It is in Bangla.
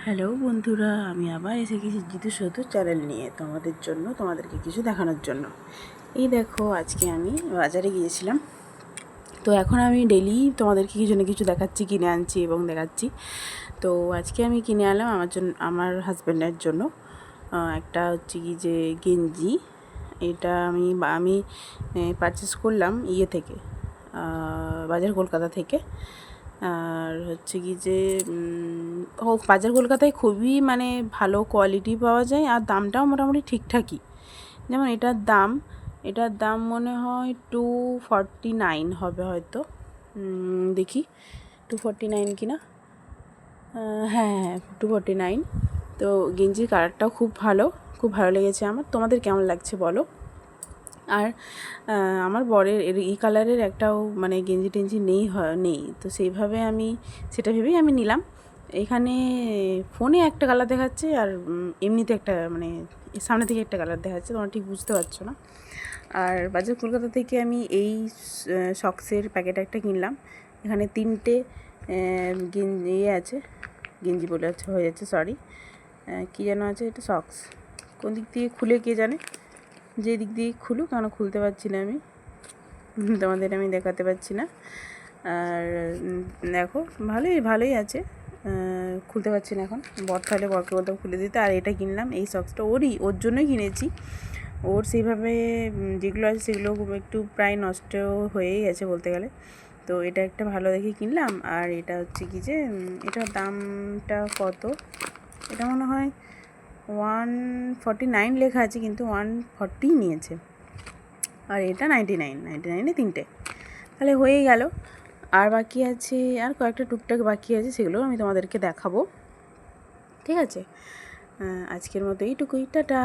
হ্যালো বন্ধুরা, আমি আবার এসে গেছি জিতু সতু চ্যানেল নিয়ে তোমাদেরকে কিছু দেখানোর জন্য। এই দেখো, আজকে আমি বাজারে গিয়েছিলাম। তো এখন আমি ডেলি তোমাদেরকে কিছু না কিছু দেখাচ্ছি, কিনে আনছি এবং দেখাচ্ছি। তো আজকে আমি কিনে আনলাম আমার হাজব্যান্ডের জন্য একটা হচ্ছে কি যে গেঞ্জি। এটা আমি পারচেস করলাম থেকে, বাজার কলকাতা থেকে। আর হচ্ছে কি যে বাজার কলকাতায় খুবই ভালো কোয়ালিটি পাওয়া যায়, আর দামটাও মোটামুটি ঠিকঠাকই। যেমন এটার দাম মনে হয় 249 হবে হয়তো। দেখি 249 কিনা। হ্যাঁ, 249। তো গেঞ্জির কালারটাও খুব ভালো লেগেছে আমার। তোমাদের কেমন লাগছে বলো। আর আমার বরের এই কালারের একটাও গেঞ্জি টেঞ্জি নেই, তো সেইভাবে সেটা ভেবেই আমি নিলাম। এখানে ফোনে একটা কালার দেখাচ্ছে, আর এমনিতে একটা সামনে থেকে একটা কালার দেখাচ্ছে, তোমরা ঠিক বুঝতে পারছো না। আর বাজার কলকাতা থেকে আমি এই সক্সের প্যাকেট একটা কিনলাম। এখানে 3টে গেঞ্জি আছে, গেঞ্জি বলে হয়ে যাচ্ছে, সরি, কী যেন আছে, এটা সক্স। কোন দিক দিয়ে খুলে কে জানে, যে দিক দিয়ে খুলুক, কেন খুলতে পারছি না তোমাদের আমি দেখাতে পারছি না। আর দেখো, ভালোই আছে, খুলতে পারছি না এখন। বরকে বলতাম খুলে দিতে। আর এটা কিনলাম, এই সক্সটা ওর জন্যই কিনেছি। ওর সেইভাবে যেগুলো আছে সেগুলো একটু প্রায় নষ্ট হয়েই গেছে বলতে গেলে। তো এটা একটা ভালো দেখে কিনলাম। আর এটা হচ্ছে কি যে এটার দামটা কত, এটা মনে হয় 149 লেখা আছে, কিন্তু 140 নিয়েছে। আর এটা 99-এ 3টে, তাহলে হয়েই গেল। আর বাকি আছে, আর কয়েকটা টুকটাক বাকি আছে, সেগুলো আমি তোমাদেরকে দেখাবো। ঠিক আছে, আজকের মতো এইটুকুই, টাটা।